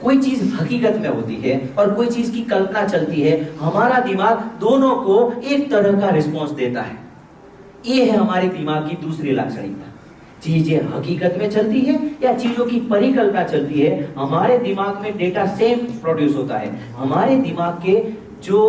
कोई चीज हकीकत में होती है और कोई चीज की कल्पना चलती है, हमारा दिमाग दोनों को एक तरह का रिस्पॉन्स देता है। ये है हमारे दिमाग की दूसरी लाक्षणिकता। चीजें हकीकत में चलती है या चीजों की परिकल्पना चलती है, हमारे दिमाग में डेटा सेम प्रोड्यूस होता है। हमारे दिमाग के जो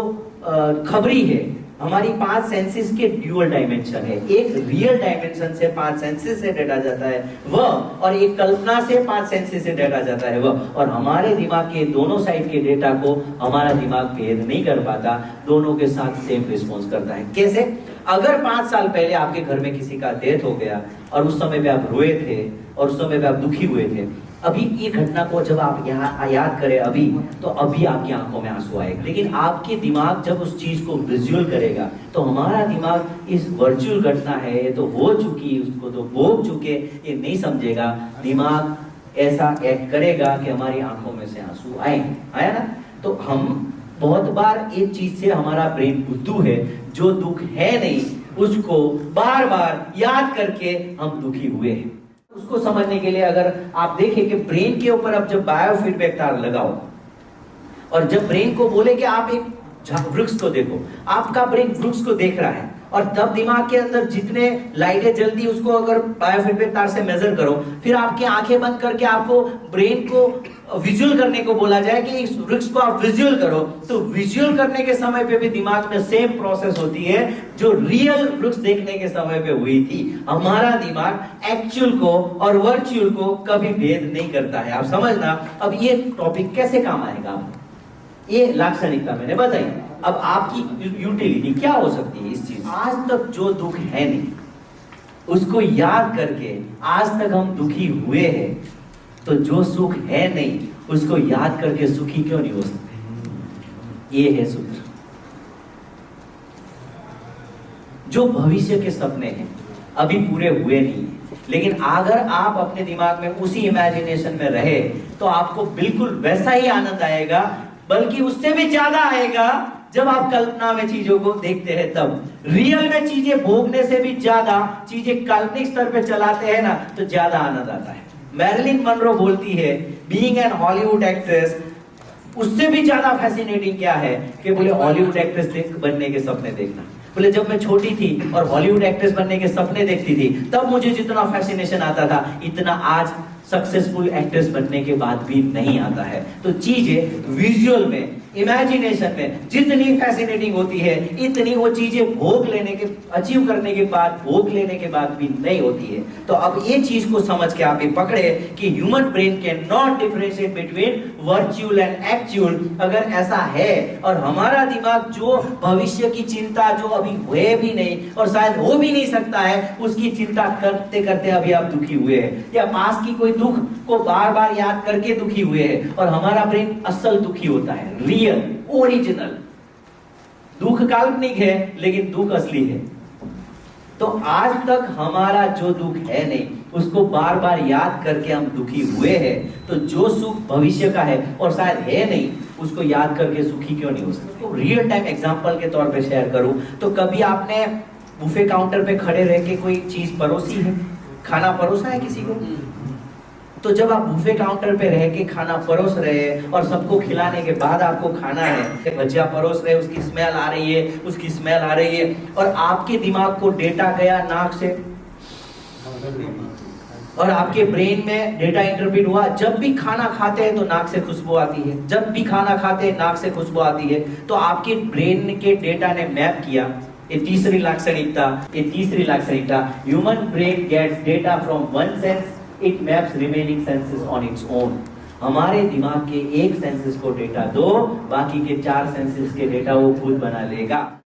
खबरी है, हमारी 5 सेंसेस के ड्यूअल डायमेंशन है। एक रियल डायमेंशन से 5 सेंसेस से डेटा जाता है वह, और एक कल्पना से 5 सेंसेस से डेटा जाता है वह। और हमारे दिमाग के दोनों साइड के डेटा को हमारा दिमाग भेद नहीं कर पाता, दोनों के साथ सेम रिस्पॉन्स करता है। कैसे? अगर 5 साल पहले आपके घर में किसी का डेथ हो गया और उस समय पे आप रोए थे और उस समय पे आप दुखी हुए थे, अभी ये घटना को जब आप यहाँ याद करें अभी, तो अभी आपकी आंखों में आंसू आएगा। लेकिन आपके दिमाग जब उस चीज को विजुअल करेगा, तो हमारा दिमाग इस वर्चुअल घटना है, ये तो हो चुकी, उसको तो भोग चुके, ये नहीं समझेगा। दिमाग ऐसा एक्ट करेगा कि हमारी आंखों में से आंसू आए। आया ना? तो हम बहुत बार एक चीज से हमारा ब्रेन बुद्धू है, जो दुख है नहीं उसको बार बार याद करके हम दुखी हुए हैं। उसको समझने के लिए अगर आप देखें कि ब्रेन के ऊपर अब जब बायोफीडबैक तार लगाओ और जब ब्रेन को बोले कि आप एक वृक्ष को देखो, आपका ब्रेन वृक्ष को देख रहा है, और तब दिमाग के अंदर जितने लाइटें जल्दी उसको अगर बायोफीडबैक तार से मेजर करो, फिर आपकी आंखें बंद करके आपको ब्रेन को विजुअल करने को बोला जाए कि इस वृक्ष को आप विजुअल करो, तो विजुअल करने के समय पे भी दिमाग में सेम प्रोसेस होती है जो रियल वृक्ष देखने के समय पे हुई थी। हमारा दिमाग एक्चुअल को और वर्चुअल को कभी भेद नहीं करता है। आप समझना, अब ये टॉपिक कैसे काम आएगा आपको, ये लाक्षणिकता मैंने बताई। अब आपकी यूटिलिटी क्या हो सकती है इस चीज? आज तक जो दुख है नहीं उसको याद करके आज तक हम दुखी हुए हैं, तो जो सुख है नहीं उसको याद करके सुखी क्यों नहीं हो सकते? ये है सूत्र। जो भविष्य के सपने हैं अभी पूरे हुए नहीं है, लेकिन अगर आप अपने दिमाग में उसी इमेजिनेशन में रहे तो आपको बिल्कुल वैसा ही आनंद आएगा, बल्कि उससे भी ज्यादा आएगा जब आप कल्पना में चीजों को देखते हैं। तब रियल में चीजें भोगने से भी ज्यादा चीजें काल्पनिक स्तर पे चलाते हैं ना, तो ज्यादा आनंद आता है। मैरिलिन मनरो बोलती है, बीइंग एन हॉलीवुड एक्ट्रेस, उससे भी ज्यादा फैसिनेटिंग क्या है कि बोले हॉलीवुड एक्ट्रेस बनने के सपने देखना। बोले जब मैं छोटी थी और हॉलीवुड एक्ट्रेस बनने के सपने देखती थी, तब मुझे जितना फैसिनेशन आता था, इतना आज सक्सेसफुल एक्ट्रेस बनने के बाद भी नहीं आता है। तो चीजें विजुअल में, इमेजिनेशन में जितनी फैसिनेटिंग होती है, इतनी वो चीजें भोग लेने के, अचीव करने के बाद, भोग लेने के बाद भी नहीं होती है। तो अब ये चीज को समझ के आप ये पकड़े कि human brain can not differentiate between virtual and actual. अगर ऐसा है और हमारा दिमाग जो भविष्य की चिंता जो अभी हुए भी नहीं और शायद हो भी नहीं सकता है, उसकी चिंता करते करते अभी आप दुखी हुए हैं, या पास की कोई दुख को बार बार याद करके दुखी हुए हैं, और हमारा ब्रेन असल दुखी होता है, रियल, ओरिजिनल। दुख काल्पनिक है लेकिन दुख असली है। तो आज तक हमारा जो दुख है नहीं उसको बार बार याद करके हम दुखी हुए हैं, तो जो सुख भविष्य का है और शायद है नहीं, उसको याद करके सुखी क्यों नहीं हो सकते? तो रियल टाइम एग्जांपल के तौर पे शेयर करूं तो कभी आपने बुफे काउंटर पे खड़े रह के कोई चीज परोसी है, खाना परोसा है किसी को? तो जब आप बुफे काउंटर पे रह के खाना परोस रहे हैं और सबको खिलाने के बाद आपको खाना है, भजिया परोस रहे, उसकी स्मेल आ रही है, उसकी स्मेल आ रही है, और आपके दिमाग को डेटा गया नाक से और आपके ब्रेन में डेटा इंटरप्रेट हुआ, जब भी खाना खाते हैं तो नाक से खुशबू आती है, जब भी खाना खाते हैं नाक से खुशबू आती है। तो आपके ब्रेन के डेटा ने मैप किया। ये तीसरी लाक्षणिकता, human brain gets data from one sense, it maps remaining senses on its own. हमारे दिमाग के एक सेंसेस को डेटा दो, बाकी के 4 सेंसेस के डेटा वो खुद बना लेगा।